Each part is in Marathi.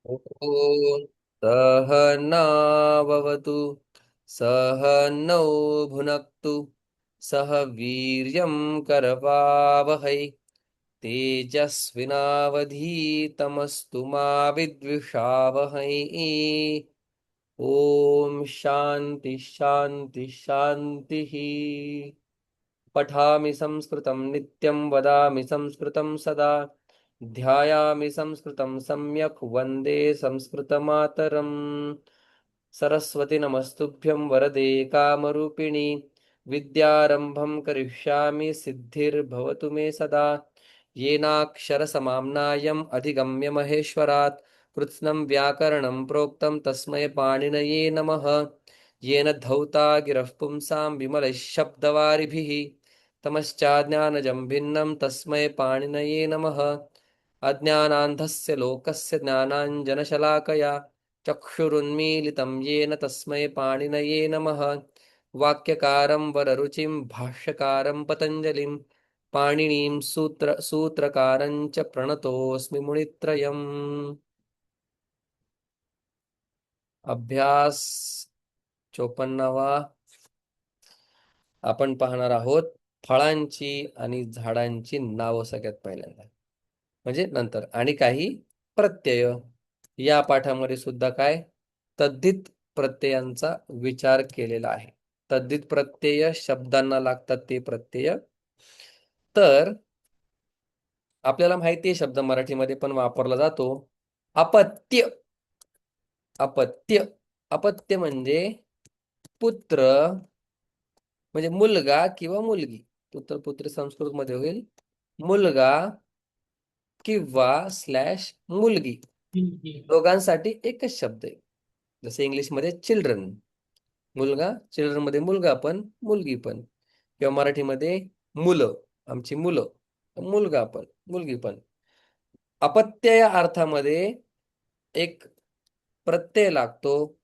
ॐ सहनाववतु सहनौ भुनक्तु सह वीर्यं करवावहै तेजस्विनावधीतमस्तु मा विद्विषावहै। ॐ शान्ति शान्ति शान्तिः। पठामि संस्कृतं नित्यं वदामि संस्कृतं सदा ध्यायामि संस्कृतं सम्यक् वन्दे संस्कृतमातरम्। सरस्वती नमस्तुभ्यं वरदे कामरूपिणि विद्यारम्भं करिष्यामि सिद्धिर्भवतु मे सदा। येनाक्षरसमाम्नायम् अधिगम्य महेश्वरात् कृत्स्नं व्याकरणं प्रोक्तं तस्मै पाणिनये नमः। येन धौता गिरः पुंसां विमलैः शब्दवारिभिः तमश्चाज्ञानजं भिन्नं तस्मै पाणिनये नमः। अज्ञानान्धस्य लोकस्य ज्ञानाञ्जनशलाकया चक्षुरुन्मीलितं येन तस्मै पाणिनये नमः। वाक्यकारं वररुचिं भाष्यकारं पतञ्जलिं पाणिनीं सूत्रकारं च प्रणतोऽस्मि मुनित्रयम्। अभ्यास 54वा आपण पाहणार आहोत फळांची आणि झाडांची नावं सगळ्यात पहिल्यांदा, म्हणजे नंतर आणि काही प्रत्यय. या पाठामध्ये सुद्धा काय तद्धित प्रत्ययांचा विचार केलेला आहे. तद्धित प्रत्यय शब्दांना लागतात ते प्रत्यय. तर आपल्याला माहिती आहे शब्द मराठीमध्ये पण वापरला जातो अपत्य. अपत्य अपत्य म्हणजे पुत्र, म्हणजे मुलगा किंवा मुलगी. पुत्र पुत्री संस्कृत मध्ये होईल मुलगा किंवा स्लॅश मुलगी. दोघांसाठी एकच शब्द आहे. जसे इंग्लिश मध्ये चिल्ड्रन मुलगा, चिल्ड्रन मध्ये मुलगा पण मुलगी पण, किंवा मराठीमध्ये मुलं, आमची मुलं, मुलगा पण मुलगी पण. अपत्य या अर्थामध्ये एक प्रत्यय लागतो.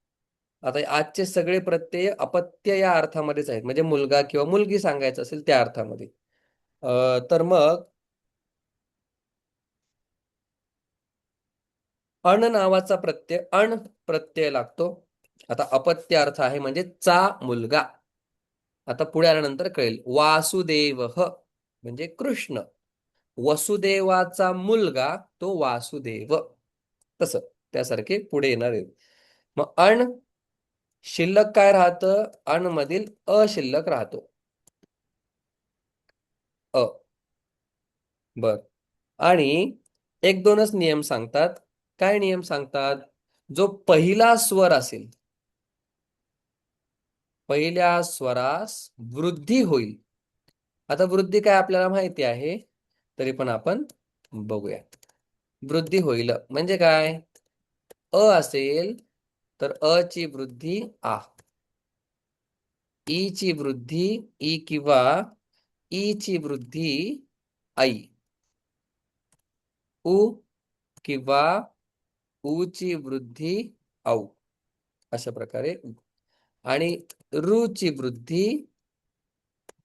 आता आजचे सगळे प्रत्यय अपत्य या अर्थामध्येच आहेत, म्हणजे मुलगा किंवा मुलगी सांगायचं असेल त्या अर्थामध्ये. तर मग अण नावाचा प्रत्यय अण प्रत्यय लागतो. आता अपत्य अर्थ आहे म्हणजे चा मुलगा. आता पुढे आल्यानंतर कळेल. वासुदेव म्हणजे कृष्ण. वसुदेवाचा मुलगा तो वासुदेव. तसं त्यासारखे पुढे येणार आहे. मग अण शिल्लक काय राहतं, अण मधील अशिल्लक राहतो. अ बर. आणि एक दोनच नियम सांगतात. काय नियम सांगतात? जो पहिला स्वर असेल, पहिल्या स्वरास वृद्धी होईल. आता वृद्धी काय आपल्याला माहिती आहे, तरी पण आपण बघूया. वृद्धी होईल म्हणजे काय? अ असेल तर अ ची वृद्धी आ, ई ची वृद्धी ई किंवा ई ची वृद्धी आई, उ किंवा ऊ ची वृद्धी औ, अशा प्रकारे. आणि रू ची वृद्धी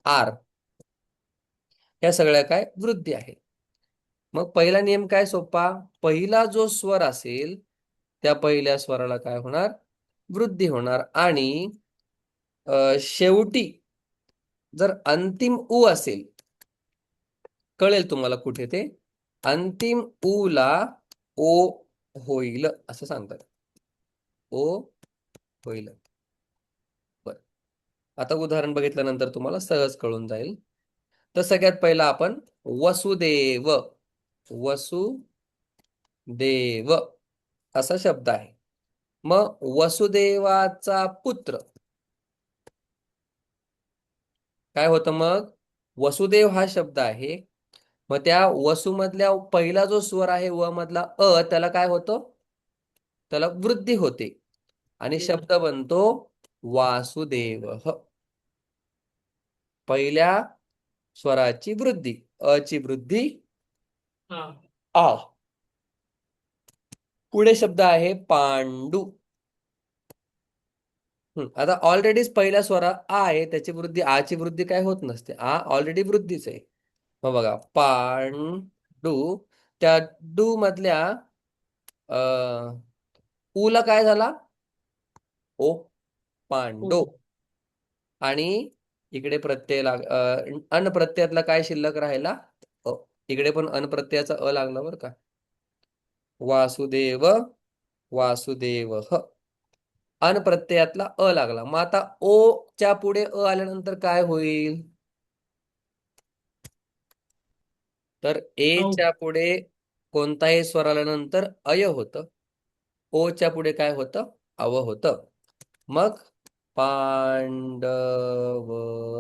आर. या सगळ्या काय वृद्धी आहे. मग पहिला नियम काय सोपा, पहिला जो स्वर असेल त्या पहिल्या स्वराला काय होणार, वृद्धी होणार. आणि शेवटी जर अंतिम उ असेल, कळेल तुम्हाला कुठे ते, अंतिम उ ला ओ होईल असं सांगतात. ओ होईल. बर. आता उदाहरण बघितल्यानंतर तुम्हाला सहज कळून जाईल. तर सगळ्यात पहिला आपण वसुदेव, वसुदेव असा शब्द आहे. मग वसुदेवाचा पुत्र काय होतं, मग वसुदेव हा शब्द आहे. मग त्या वसु मधल्या पहिला जो स्वर आहे व मधला अ, त्याला काय होतं, त्याला वृद्धी होते आणि शब्द बनतो वासुदेव. पहिल्या स्वराची वृद्धी, अ ची वृद्धी आ. पुढे शब्द आहे पांडू. आता ऑलरेडीच पहिल्या स्वरा आ आहे, त्याची वृद्धी आची वृद्धी काय होत नसते, आ ऑलरेडी वृद्धीच आहे. मग बघा पांडू, त्या डू मधल्या ऊला काय झाला? ओ, ओ. पांडो. आणि इकडे प्रत्यय अन प्रत्ययातला काय शिल्लक राहिला? अ. इकडे पण अन प्रत्ययाचा अ लागला बरं का. वासुदेव, वासुदेव. अन प्रत्ययातला अ लागला. मग आता ओ च्या पुढे अ आल्यानंतर काय होईल? तर ए औ. च्या पुढे कोणताही स्वर आल्यानंतर अय होतं. ओ च्या पुढे काय होतं? अव होतं. मग पांडव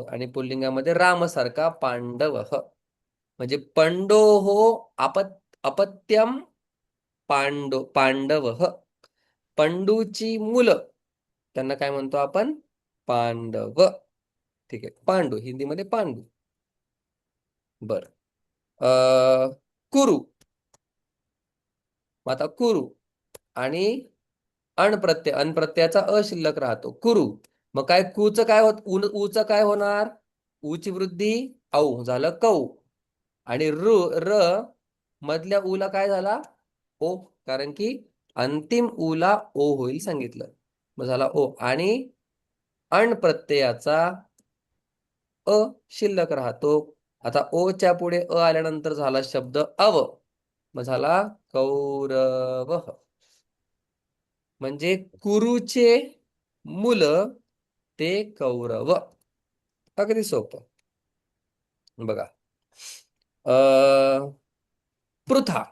आणि पुल्लिंगामध्ये रामसारखा पांडव. म्हणजे पंडो हो अपत्यम पांडव. पंडूची मुलं त्यांना काय म्हणतो आपण? पांडव. ठीक आहे, पांडू हिंदीमध्ये पांडू. बर. कुरु. मग आता कुरु आणि अणप्रत्ययाचा अ शिल्लक राहतो कुरु. मग काय कुच काय होत? उच काय होणार? उची वृद्धी औ झालं कौ. आणि र मधल्या उला काय झाला? ओ. कारण की अंतिम उला ओ होईल सांगितलं. मग झाला ओ. आणि अण प्रत्ययाचा अ शिल्लक राहतो. आता ओ च्या पुढे अ आल्यानंतर झाला शब्द अव. मग झाला कौरव. म्हणजे कुरुचे मुलं ते कौरव. अगदी सोपं. बघा. पृथा.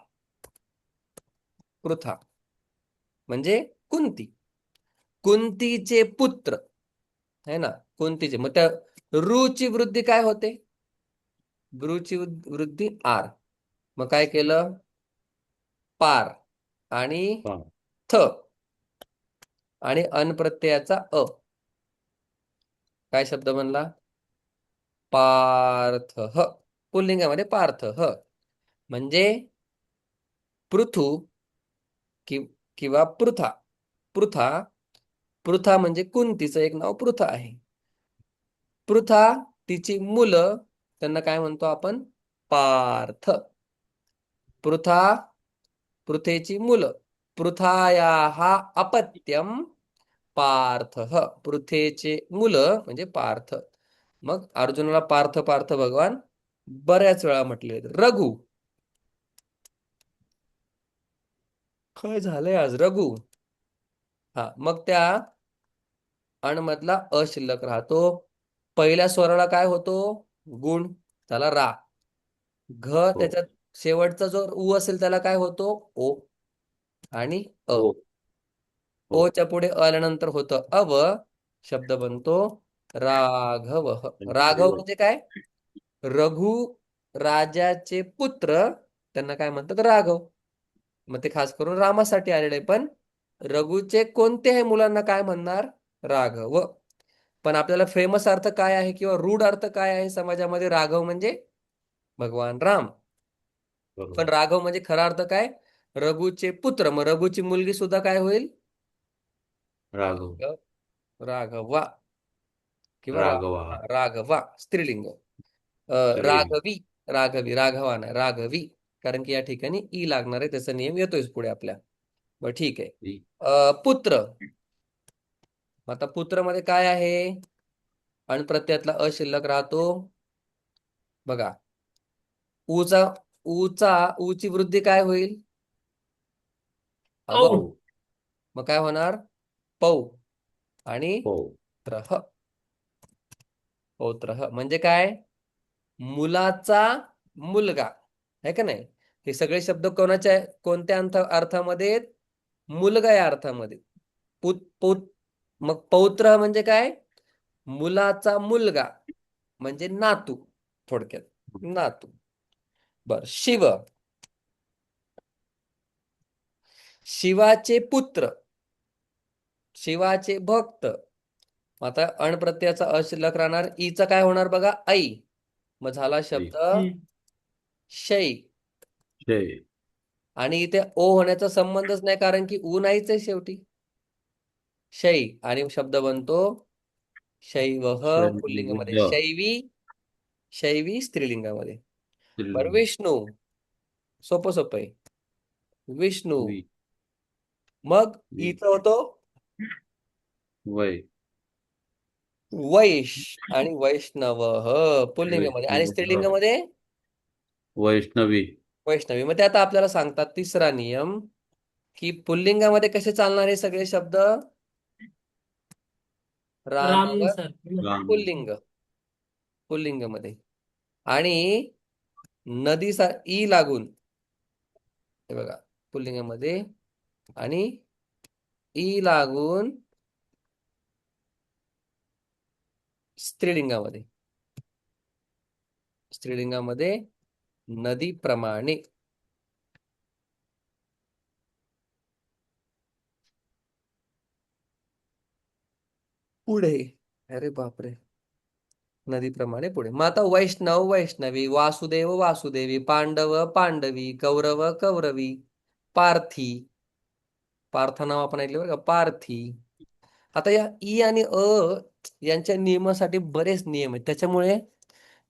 पृथा म्हणजे कुंती. कुंतीचे पुत्र है ना, कुंतीचे. मग त्या रूची वृद्धी काय होते? ब्रूची वृद्धी आर. मग काय केलं? पार आणि पा. थ आणि अनप्रत्ययाचा अ. काय शब्द बनला? पार्थ. पुल्लिंगामध्ये पार्थ. म्हणजे पृथू किंवा पृथा. पृथा. पृथा म्हणजे कुंतीचं एक नाव पृथा आहे. पृथा, तिची मुलं त्यांना काय म्हणतो आपण? पार्थ. पृथा, पृथेची मुलं. पृथायाः अपत्यम पार्थ. पृथेचे मुलं म्हणजे पार्थ. मग अर्जुनाला पार्थ पार्थ भगवान बऱ्याच वेळा म्हटले. रघु. काय झालंय आज? रघु. हा. मग त्या अण मधला अ शिल्लक राहतो. पहिल्या स्वराला काय होतो? गुण. त्याला रा. घ हो. त्याच्यात शेवटचा जो उ असेल त्याला काय होतो? ओ. आणि अ. हो. हो. ओ च्या पुढे अ आल्यानंतर होतं अव. शब्द बनतो राघव. राघव हो. म्हणजे काय? रघु राजाचे पुत्र त्यांना काय म्हणतात? राघव. मग ते खास करून रामासाठी आलेले. पण रघुचे कोणत्याही मुलांना काय म्हणणार? राघव. पण आपल्याला फेमस अर्थ काय आहे किंवा रूढ अर्थ काय आहे समाजामध्ये? राघव म्हणजे भगवान राम. पण बरोबर. राघव म्हणजे खरा अर्थ काय? रघुचे पुत्र. मग रघुची मुलगी सुद्धा काय होईल? राघव. राघवा किंवा राघवा. राघवा स्त्रीलिंग. स्त्रीलिंग. राघवी. राघवी राघवा नाही, राघवी. कारण की या ठिकाणी ई लागणार आहे, त्याचा नियम येतोय पुढे आपल्या. बरं ठीक आहे. पुत्र. आता पुत्र मध्ये काय आहे? अण प्रत्ययातला अ शिल्लक राहतो. बघा. ऊचा ऊची वृद्धी काय होईल? औ. अव. मग काय होणार? पौ. आणि हो. त्रह. पौत्र म्हणजे काय? मुलाचा मुलगा. आहे का नाही? हे सगळे शब्द कोणाच्या कोणत्या अर्थामध्ये आहेत? मुलगा या अर्थामध्ये. पुत पुत मग पौत्र म्हणजे काय? मुलाचा मुलगा म्हणजे नातू. थोडक्यात नातू. बर. शिव. शिवाचे पुत्र. शिवाचे भक्त. आता अण प्रत्ययाचा अ शिल्लक राहणार. ईचा काय होणार बघा? आई. मग झाला आई. शब्द शै. जय. आणि इथे ओ होण्याचा संबंधच नाही, कारण की ऊ नाहीच आहे शेवटी. शै. आणि शब्द बनतो शैवः पुल्लिंगामध्ये. शैवज. शैवी. शैवी स्त्रीलिंगामध्ये. बरं. स्त्रीलिंग. विष्णू. सोपं सोपं आहे. विष्णू. वि. मग वी. ईचा होतो वै. वैश आणि वैष्णव पुल्लिंगामध्ये, आणि वैष्णव. स्त्रीलिंगामध्ये वैष्णवी. वैष्णवी. मग ते आता आपल्याला सांगतात तिसरा नियम, की पुल्लिंगामध्ये कसे चालणार हे सगळे शब्द? रामावर रामनुसार. राम. पुल्लिंग, पुल्लिंगमध्ये. आणि नदीसा ई लागून, हे बघा, पुल्लिंगामध्ये, आणि ई लागून स्त्रीलिंगामध्ये. स्त्रीलिंगामध्ये नदीप्रमाणे. पुढे, अरे बापरे, नदीप्रमाणे पुढे. मग आता वैष्णव वैष्णवी, वासुदेव वासुदेवी, पांडव पांडवी, कौरव कौरवी, पार्थी. पार्थ नाव आपण ऐकले बरं का, पार्थी. आता या ई आणि अ यांच्या नियमासाठी बरेच नियम आहेत, त्याच्यामुळे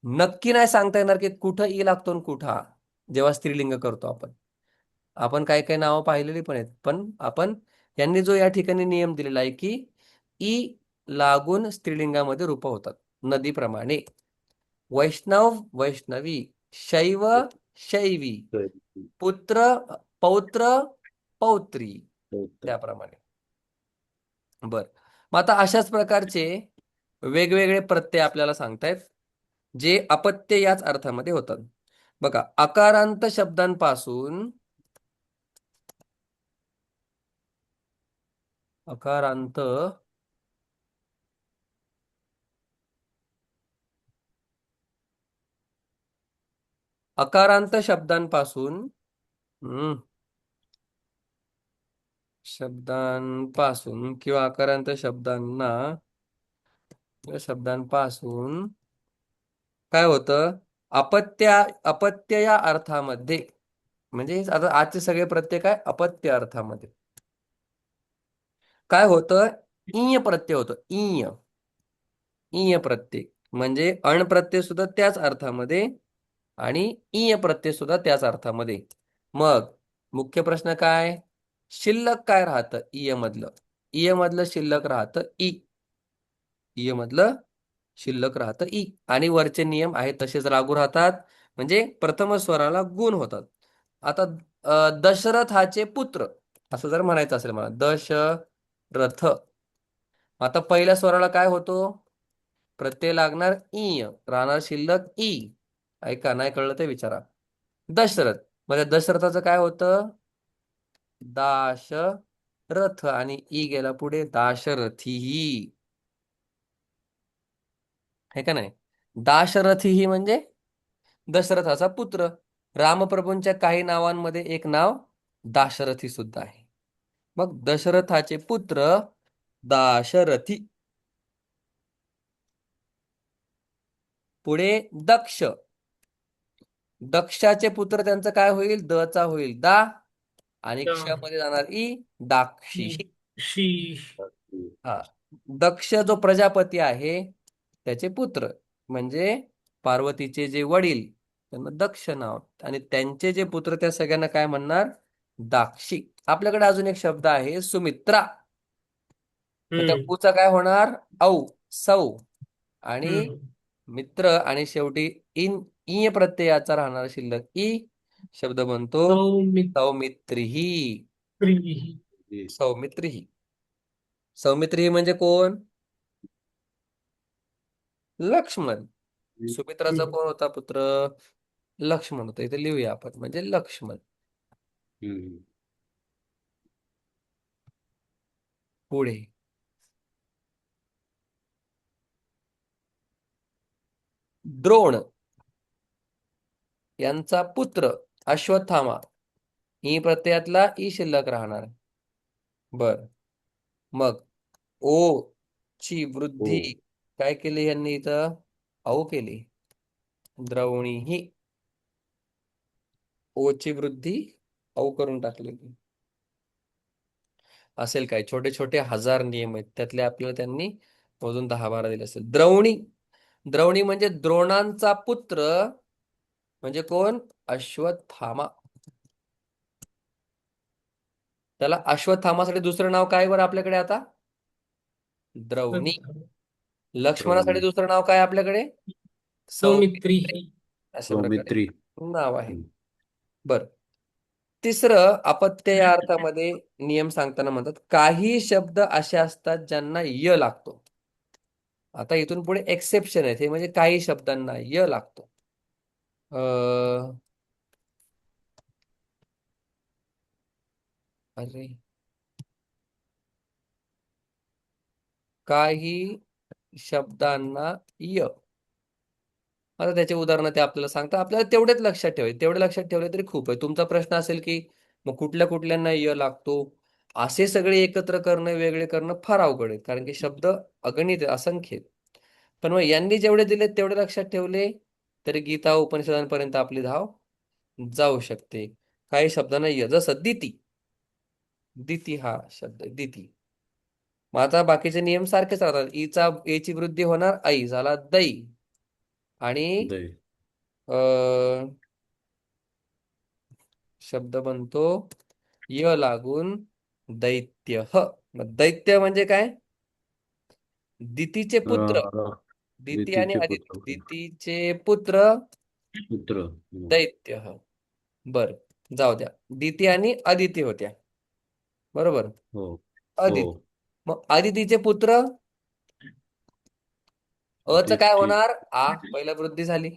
नक्की नाही सांगता येणार की कुठं ई लागतो आणि कुठं आ. जेव्हा स्त्रीलिंग करतो आपण, आपण काही काही नावं पाहिलेली पण आहेत, पण आपण यांनी जो या ठिकाणी नियम दिलेला आहे की ई लागून स्त्रीलिंगामध्ये रूप होतात नदीप्रमाणे. वैष्णव वैष्णवी, शैव शैवी, पुत्र पौत्र पौत्री, त्याप्रमाणे. बर. मग आता अशाच प्रकारचे वेगवेगळे प्रत्यय आपल्याला सांगतायत जे अपत्य याच अर्थामध्ये होतात. बघा, अकारांत शब्दांपासून, अकारांत अकारांत शब्दांपासून, शब्दांपासून किंवा अकारांत शब्दांपासून काय होतं? अपत्य या अर्थामध्ये, म्हणजे आता आजचे सगळे प्रत्यय काय अपत्य अर्थामध्ये काय होतं? ईय प्रत्यय होतो. ईय, ईय प्रत्यय म्हणजे अण प्रत्यय सुद्धा त्याच अर्थामध्ये आणि ईय प्रत्यय सुद्धा त्याच अर्थामध्ये. मग मुख्य प्रश्न काय? शिल्लक काय राहतं ईय मधलं? ईय मधलं शिल्लक राहतं ई. ईय मधलं शिल्लक राहतं ई, आणि वरचे नियम आहेत तसेच लागू राहतात, म्हणजे प्रथम स्वराला गुण होतात. आता दशरथाचे पुत्र असं जर म्हणायचं असेल मला, दशरथ, आता पहिल्या स्वराला काय होतो? प्रत्यय लागणार ईय, राहणार शिल्लक ई. ऐका, नाही कळलं ते विचारा. दशरथ म्हणजे दशरथाचं काय होतं? दाशरथ, आणि ई गेला पुढे, दाशरथी, हे का नाही? दाशरथी ही म्हणजे दशरथाचा पुत्र. रामप्रभूंच्या काही नावांमध्ये एक नाव दाशरथी सुद्धा आहे. मग दशरथाचे पुत्र दाशरथी. पुढे दक्ष, दक्षाचे पुत्र, त्यांचं काय होईल? द चा होईल दा, आणि दा. क्ष मध्ये जाणार ई, दाक्षी. शी. हा, दक्ष जो प्रजापती आहे त्याचे पुत्र, म्हणजे पार्वतीचे जे वडील, त्यांना दक्ष नाव, आणि त्यांचे जे पुत्र त्या सगळ्यांना काय म्हणणार? दाक्षी. आपल्याकडे अजून एक शब्द आहे सुमित्रा, मग त्या हम्म. ऊचा काय होणार? औ, सौ, आणि हम्म. मित्र, आणि शेवटी इन ईय प्रत्ययाचा राहणार शिल्लक ई. शब्द बनतो सौमित्री. सौमित्रीही. सौमित्रीही. सौमित्रीही म्हणजे कोण? लक्ष्मण. सुमित्राचा हम्म. कोण होता पुत्र? लक्ष्मण होता. इथे लिहूया आपण, म्हणजे लक्ष्मण. पुढे द्रोण यांचा पुत्र अश्वत्थामा, ई प्रत्ययातला ई शिल्लक राहणार. बर. मग ओ ची वृद्धी काय केली यांनी इथं? औ केली. द्रवणी ही, ओ ची वृद्धी औ करून टाकलेली. असेल काय, छोटे छोटे हजार नियम आहेत, त्यातले आपल्याला त्यांनी मोजून 10-12 दिले असेल. द्रवणी, द्रवणी म्हणजे द्रोणांचा पुत्र, म्हणजे कोण? अश्वत्थामा. त्याला अश्वत्थामासाठी दुसरं नाव काय बरं आपल्याकडे आता? द्रौणी. लक्ष्मणासाठी द्रौणी. दुसरं नाव काय आपल्याकडे? सौमित्री. सौमित्री. अशा प्रकारे सौमित्री. नाव आहे. हम्म. बर. तिसरं, अपत्य या अर्थामध्ये नियम सांगताना म्हणतात काही शब्द असे असतात ज्यांना य लागतो. आता इथून पुढे एक्सेप्शन आहेत, हे म्हणजे काही शब्दांना य लागतो. अ अरे, काही शब्दांना य. आता त्याचे उदाहरणं ते आपल्याला सांगतात, आपल्याला तेवढेच लक्षात ठेवायचे. तेवढे लक्षात ठेवले तरी खूप आहे. तुमचा प्रश्न असेल की मग कुठल्या कुठल्यांना य लागतो, असे सगळे एकत्र करणं, वेगळे करणं फार अवघड आहे, कारण की शब्द अगणित आहे, असंख्य आहेत. पण मग यांनी जेवढे दिले तेवढे लक्षात ठेवले तरी गीता उपनिषदांपर्यंत आपली धाव जाऊ शकते. काही शब्दांना य, जसं दिती. दिती हा शब्द आहे, दिती. मग आता बाकीचे नियम सारखेच राहतात. एची वृद्धी होणार, आई झाला दै. आणि दही. अ शब्द बनतो य लागून दैत्य. मग दैत्य म्हणजे काय? दितीचे पुत्र. दिती आणि रीतीचे आदिती. पुत्र. दितीचे पुत्र पुत्र. हम्म. दैत्य. बर, जाऊ द्या. दिती आणि अदिती होत्या, बरोबर. हो. हो. अदिती. मग अदितीचे पुत्र, अच काय दिती. होणार? आ, पहिला वृद्धी झाली.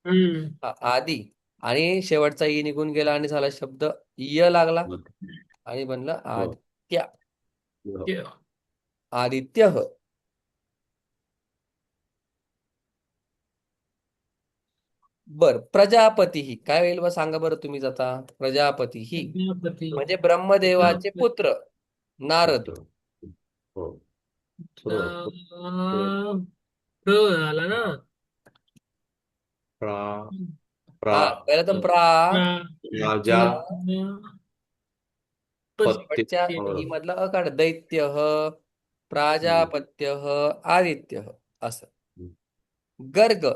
हम्म. आदी. आणि शेवटचा ई निघून गेला आणि झाला शब्द य लागला आणि बनलं हो. आदित्य. हो. ते- आदित्य. बर, प्रजापती ही काय होईल बा, सांगा बरं तुम्हीच आता. प्रजापती ही प्रजापती. म्हणजे हा. ब्रह्मदेवाचे पुत्र नारद. पुत्र. हो. प्र. पुत्र. अं, प्र झाला ना. प्रा. हा, प्रा. पहिला तर प्रा. राजा. पत्य. शेवटच्या ई मधला अ काढ. दैत्य, प्राजापत्य, आदित्य असं. गर्ग.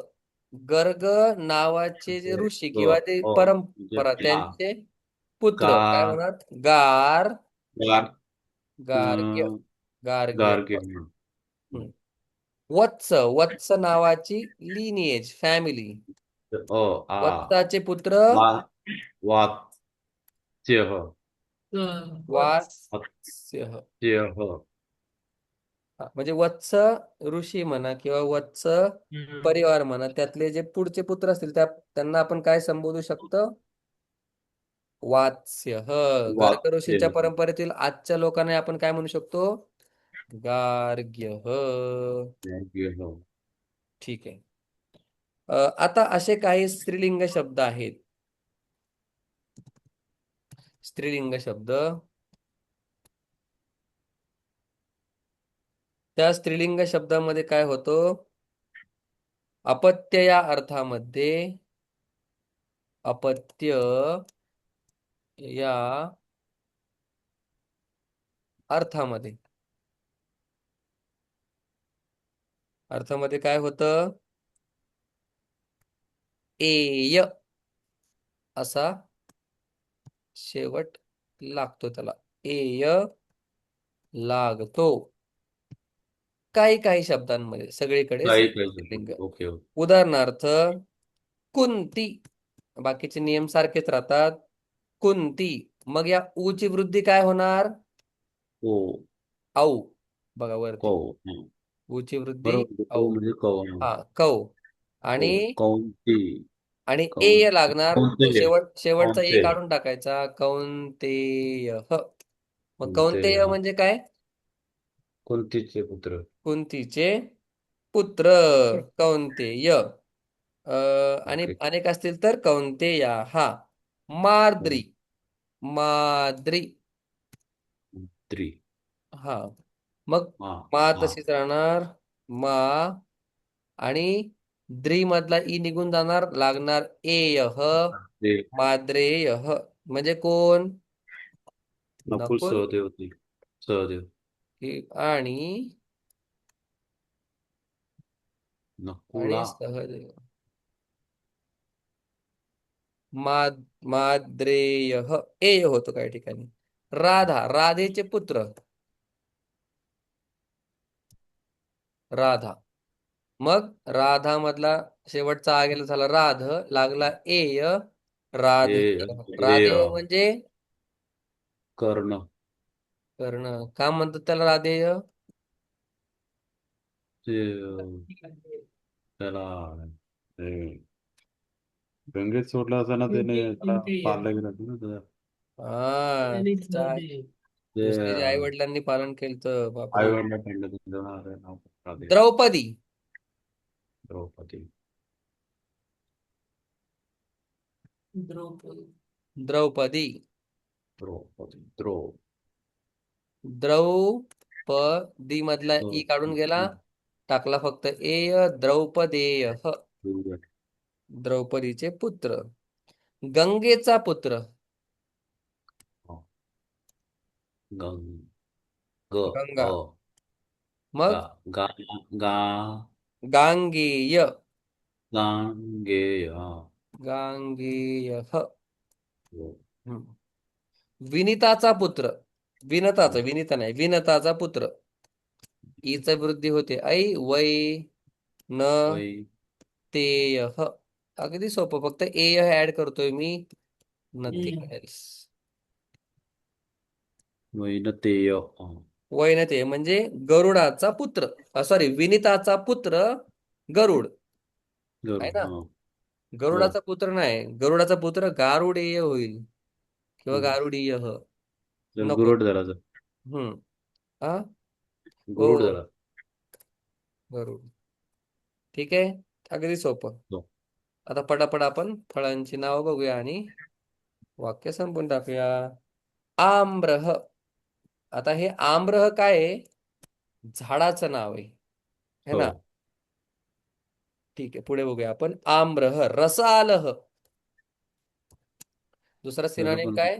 गर्ग नावाचे जे ऋषी किंवा ते हो. परंपरा, त्यांचे पुत्र काय गा. म्हणतात? गार. गार. गार्ग्य. गार्ग्य. गार्ग्य. हम्म. वत्स. वत्स नावाची लिनिएज, फॅमिली. ओ. आ. वत्साचे पुत्र वा. वात्य. वात्स्य. वात्य. म्हणजे वत्स ऋषी म्हणा किंवा वत्स परिवार म्हणा, त्यातले जे पुढचे पुत्र असतील त्यांना आपण काय संबोधू शकतो? वात्स्य. गर्ग वात्य. ऋषींच्या परंपरेतील आजच्या लोकांना आपण काय म्हणू शकतो? गार्ग्य. ठीक आहे. आता असे काही स्त्रीलिंग शब्द आहेत. स्त्रीलिंग शब्द, त्या स्त्रीलिंग शब्दामध्ये काय होतं? अपत्य या अर्थामध्ये, अपत्य या अर्थामध्ये, काय होतं? एय असा शेवट लागतो त्याला. एय लागतो काही काही शब्दांमध्ये, सगळीकडे काही काही स्त्रीलिंग. ओके. उदाहरणार्थ कुंती. बाकीचे नियम सारखेच राहतात. कुंती. मग या ऊ ची वृद्धी काय होणार? हो. औ. बघा कौ. वरती, ऊ ची वृद्धी बरोबर. औ. कौ म्हणजे कौ. हा, कौ. हो. आणि कौंती. एय लागणार. तो कौंतेय. शेवटचा ई कौंतेय. काढून टाकायचा. कौंतेय. मग कौंतेय. कौंतेय म्हणजे काय? कुंतीचे पुत्र. कुंतीचे पुत्र. कौंतेय. आणि ओके. अनेक असतील तर कौंतेया. हा. माद्री. माद्री. त्री. हा. मग मा. मा मा. तशीच राहणार. मा. आणि द्री मधला ई निघून जाणार, लागणार एय. ते माद्रेय. म्हणजे कोण? नकुल नकुल. सहदेव होती. सहदेव. आणि नकुला. सहदेव. माद्रेय. एय होतो काही ठिकाणी. राधा, राधेचे पुत्र. राधा. मग राधा मधला शेवटचा आ गेला झाला राध, लागला एय, ए राधेय. ए राधेय म्हणजे कर्ण. कर्ण. का म्हणतात त्याला राधेय? ते त्याला ते गंगेत सोडला असताना त्याने त्याला पाळलं गेलं होतं ना त्याला. हा, त्याच्या ते दुसऱ्याच्या आई वडिलांनी पालन केलं तर आई बापरे. वडिला पडलं त्यांचं नाव राधे. द्रौपदी. द्रौपदी. द्रौपदी. द्रौपदी. द्रौपदी द्रौ द्रौपदी मधला ई काढून गेला, द्रौ- टाकला फक्त एय, द्रौपदेय. द्रौ- द्रौपदीचे पुत्र. गंगेचा पुत्र. गंग ग गंगा. अ गा मग गा गा गांगेय. गांगेय. गांगेय. हो. विनिताचा पुत्र. विनताचा, विनिता नाही, विनताचा पुत्र. ईचा वृद्धी होते ऐ, वै न वै तेय. अगदी सोपं, फक्त एय ऍड करतोय मी, नथिंग एल्स. वैनतेय. वैनतेय म्हणजे गरुडाचा पुत्र. सॉरी, विनिताचा पुत्र गरुड. आहे गरुड. ना. हा. हो. गरुडाचा पुत्र नाही, गरुडाचा पुत्र गारुडेय होईल किंवा हम्म. गारुडीय. तर नको. गुरुड झाला. हम्म. हा. हो, गुरुड झाला. गरुड. ठीक आहे, अगदी सोपं. हो. आता पटापट आपण फळांची नावं बघूया आणि वाक्य संपून टाकूया. आम्रह. आता हे आम्रह काय आहे? झाडाचं नाव आहे, है हो. ना. ठीक आहे, पुढे बघूया आपण. आम्रह. रसालह. दुसरा त्याचं सिनोनिम पण काय?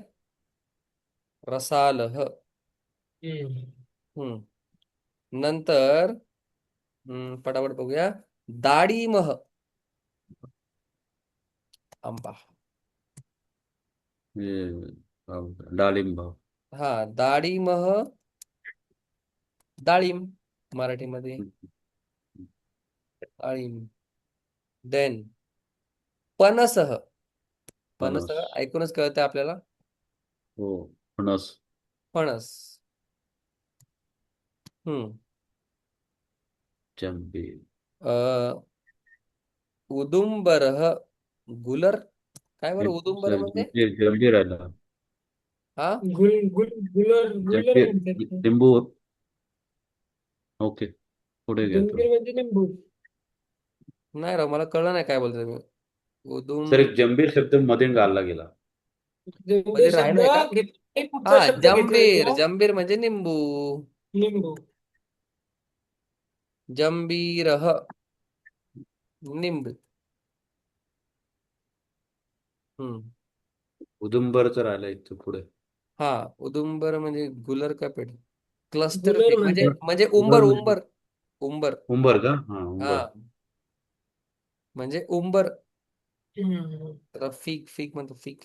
रसालह. हम्म. हम्म. नंतर पटापट बघूया. दाडिमह. आंबा. हे, डाळिंब. हा, दाडिमह. डाळिंब मराठीमध्ये. डाळिंब. देन पनसह. फणस. पनसह ऐकूनच कळतं आपल्याला. हो. फणस. फणस. हम्म. चंपी. अ उदुंबरह. गुलर. काय बरं उदुंबर म्हणजे? जंबीर राहिला. हा. गुलर जंबीर. म्हणतात. लिंबू. ओके. पुढे घ्या जंबीर थोडं. म्हणजे लिंबू. नाही राव, मला कळलं नाही काय बोलतोय मी. सर, उदुम एक जंबीर शब्द मध्ये घालला गेला. जंबीर मध्ये शब्द राहिलाय का? पुढचा हा, शब्द घेतला जंबीर. गेला. जंबीर म्हणजे निंबू. लिंबू. जंबीरह. निंब. हम्म. उदुंबरचं राहिलं इथं पुढे. हा, उदुंबर म्हणजे गुलर का पेड. क्लस्टर गुलर फिग म्हणजे म्हणतात. म्हणजे उंबर उंबर, म्हणजे उंबर. उंबर. उंबर का? हा, हा, उंबर. म्हणजे उंबर. हम्म. त्याला फिग, फिग म्हणतो, फिग.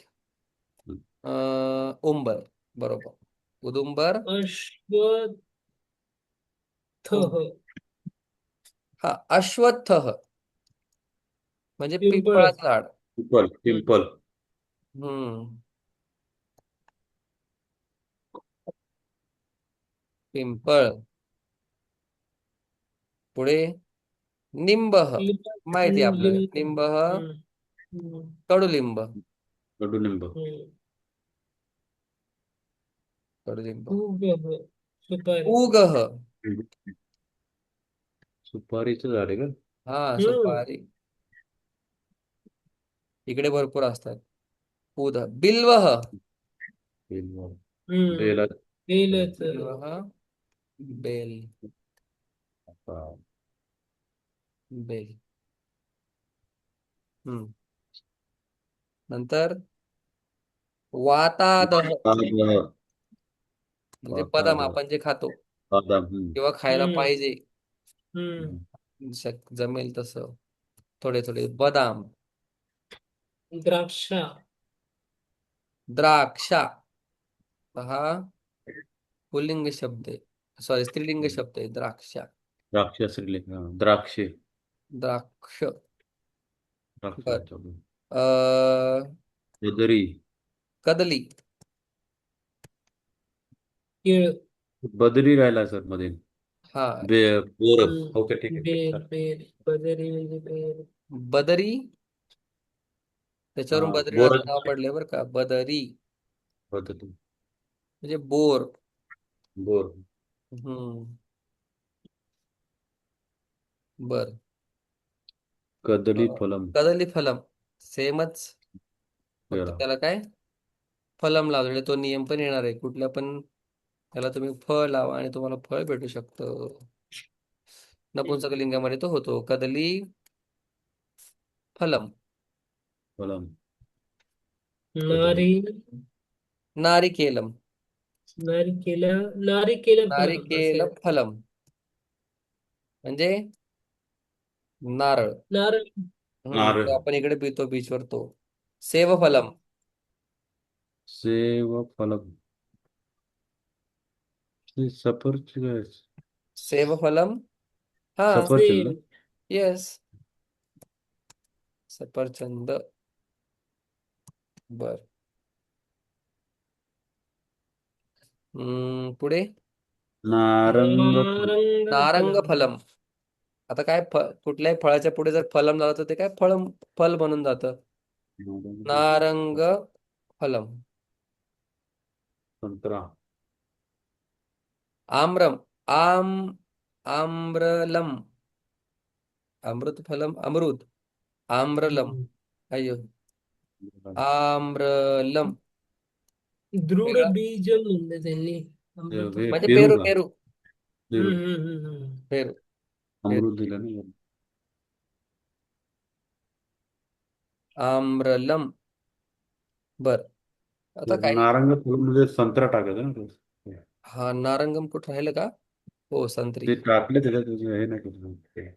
उंबर. बरोबर. उदुंबर. अश्वत्थ. उंबर. हा, अश्वत्थ म्हणजे पिंपळ. पिंपळाचं झाड. पिंपल. हम्म. पिंपल. हम्म. पिंपळ. पुढे निंबह. माहिती आहे आपल्याला, लिंब. निंबह. हम्म. हम्म. कडुलिंब. कडुलिंब. हम्म. कडुलिंब. खूप आहे. सुपारी. उगह. सुपारीचं झाड आहे का? हा, हम्म. सुपारी. इकडे भरपूर असतात. उद. बिल्वह. हम्म. बेला. बेलच. बिल्वह. बेल. बेल. हम्म. नंतर वातादह म्हणजे बदाम, आपण जे खातो बदाम. किंवा खायला हम्म. पाहिजे, हम्म. जमेल तसं, थोडे थोडे बदाम. द्राक्षा. द्राक्षा. हा पुल्लिंग शब्द आहे, सॉरी स्त्रीलिंग शब्द आहे. द्राक्ष. द्राक्ष श्रीलिंग, हा, द्राक्षे. द्राक्ष. बर. द्राक्षांच्या बदरी. कदली. केळ. बदरी राहिला सर मध्ये. हा. बोर. ओके, ठीक आहे, ठीक बेर, आहे. बेर, बदरी म्हणजे बेर. बदरी. त्याच्यावरून हा, बोर. बद्रीनाथचं नाव पडले बरं का, बदरी बदरी. म्हणजे बोर. बोर. हम्म. बर. कदली फलम. कदली फलम सेमच, फक्त पेरा. त्याला काय फलम लावलेले, तो नियम पण येणार आहे. कुठल्या पण त्याला तुम्ही फळ लावा आणि तुम्हाला फळ भेटू शकतं. नपुंसक लिंगामध्ये तो होतो, कदली फलम. फलम. कदली. नारी. नारिकेलम. नारिकेला. नारिकेला फलम नारिकेल असेल. फलम म्हणजे नारळ. नारळ. नारळ. तो आपण इकडे पितो बीचवर तो. सेवफलम. सेव फलम. सफरची काय? सेवफलम. हा. सफरचंद ना? सेब. येस. सफरचंद. बर. पुढे नारंग फल. नारंग नारंग फलम. फलम. आता काय कुठल्याही फळाच्या पुढे जर फलम लावलं तर ते काय फल बनून जातं. नारंग फलम. संत्रा. आम्रम. आम्रलम. अमृत फलम अमृत. आम्रलम. अय्यो. आम्रलम. दृढ वेगळा बीज म्हणलं त्यांनी. अमृत. म्हणजे पेरू पेरू का? पेरू. पेरू. पेरू. पेरू. अमृत दिलं ना. आम्रलम. बर. आता काही नारंग फल म्हणजे संत्रा टाकायचं ना ते. हा नारंगम कुठं राहिलं का? हो, संत्री. ते टाकले त्याच्यात, हे नाही केलं ते.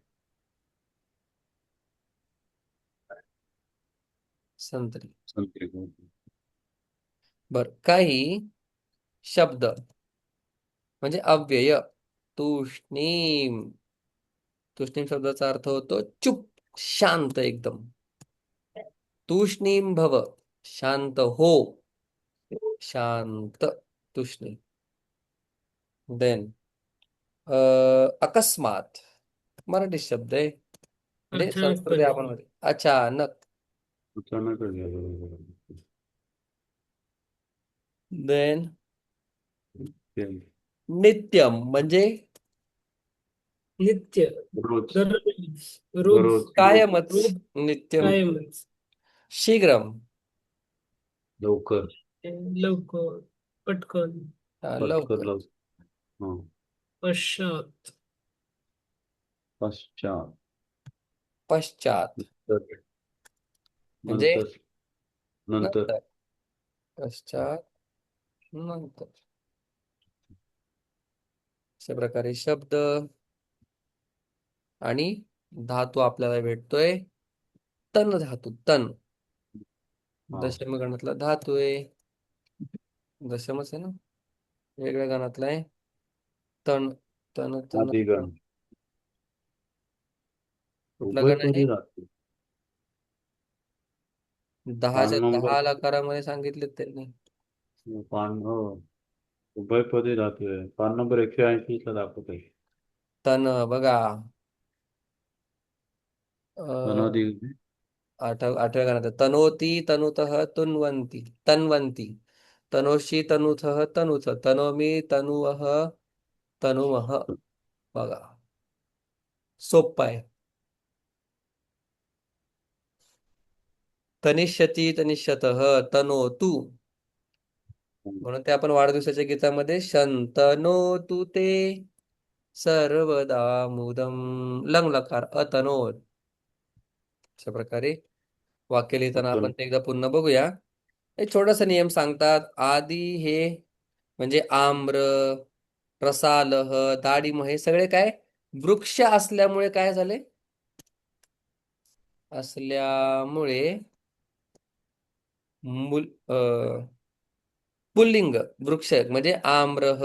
संत्री. संत्री. बर. काही शब्द म्हणजे अव्यय. तूष्णीम. तूष्णीम शब्दाचा अर्थ होतो चुप, शांत एकदम. तूष्णीम भव, शांत हो. शांत. तूष्णीम. देन अकस्मात मराठी शब्द आहे, म्हणजे संस्कृती अचानकपणे. आपण म्हणतो. अचानक. अचानक. देन नित्यम म्हणजे नित्य. रोज. दररोज. रोज. दररोज. कायमच. रोज. नित्यम. कायमच. शीघ्रम. लवकर. लवकर. पटकन. पटकन लवकर. लवकर. हा. पश्चात. पश्चात. पश्चात नंतर. म्हणजे नंतर. नंतर. नंतर. पश्चात नंतर. अशा प्रकारे शब्द आणि धातू आपल्याला भेटतोय. तन धातू. तन हा. दशम गणातला धातू आहे. दशमच आहे ना, वेगळ्या गणातला आहे. तण. तण तण तण. आदिगण. कुठला गण आहे? उभयपदी धातू. पान 10च्या नंबर. 10 लकारामध्ये सांगितले त्यांनी. पान, हो. उभयपदी धातू आहे. पान नंबर 180 ला दाखवत आहे. तण बघा. अं, अनादि. आठव्या गणात आहे. तनोती तनुतः तुन्वन्ति तन्वन्ति. तनोषी तनुथः तनुथ. तनोमी तनुवः तनुवः. बघा, सोप्पा आहे. तनिष्यती तनिष्यतः तनोतु. म्हणून ते आपण वाढदिवसाच्या गीतामध्ये शंतनोतु ते सर्वदा मुदम लंग लकार अतनोत. अशा प्रकारे वाक्य लिहिताना आपण ते एकदा पुन्हा बघूया. एक छोटासा नियम सांगतात. आदी हे म्हणजे आम्र, रसालह, दाडिम हे सगळे काय वृक्ष असल्यामुळे काय झाले? असल्यामुळे पुल्लिंग वृक्ष म्हणजे आम्रह,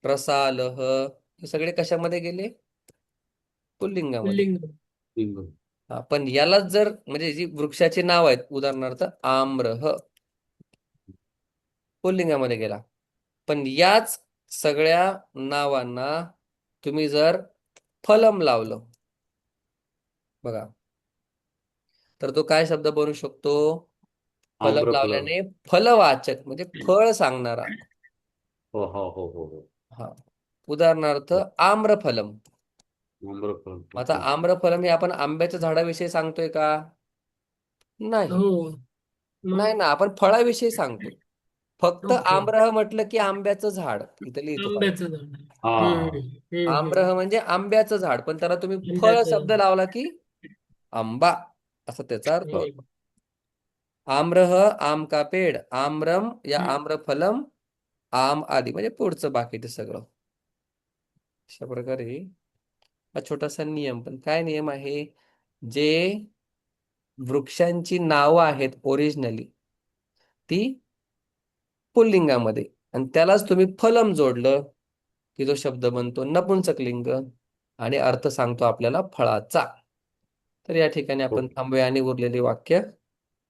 रसालह हे सगळे कशामध्ये गेले? पुल्लिंगामध्ये. पुल्लिंग. लिंग. हा, पण यालाच जर म्हणजे जी वृक्षाची नाव आहेत उदाहरणार्थ आम्रह पुल्लिंगामध्ये गेला. पण याच सगळ्या नावांना तुम्ही जर फलम लावलं बघा तर तो काय शब्द बनू शकतो? फलम आम्रफलम. लावल्याने फलवाचक म्हणजे फळ सांगणारा. हो हो हो हो हो. हा, उदाहरणार्थ आम्रफलम. आम्रफलम. आता ओके. आम्रफलम हे आपण आंब्याच्या झाडाविषयी सांगतोय का? नाही. हो. नाही मग ना, आपण फळाविषयी सांगतोय. फक्त ओके. आम्रह म्हटलं की आंब्याचं झाड इथं लिहितो बघा. आंब्याचं झाड. हा हम्म. हम्म. आम्रह म्हणजे आंब्याचं झाड, पण त्याला तुम्ही फळ आंब्याचं शब्द झाड. लावला की आंबा असा त्याचा अर्थ होतो. हम्म. आम्रह आम का पेड़, आम्रम या हम्म. आम्रफलम, आम आदी म्हणजे पुढचं बाकीचं सगळं. अशा प्रकारे हा छोटासा नियम. पण काय नियम आहे? जे वृक्षांची नावं आहेत ओरिजिनली ती पुल्लिंगामध्ये आणि त्यालाच तुम्ही फलम जोडलं की जो शब्द बनतो नपुंसकलिंग आणि अर्थ सांगतो आपल्याला फळाचा. तर या ठिकाणी आपण थांबूया आणि उरलेली वाक्य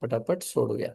पटापट सोडूया.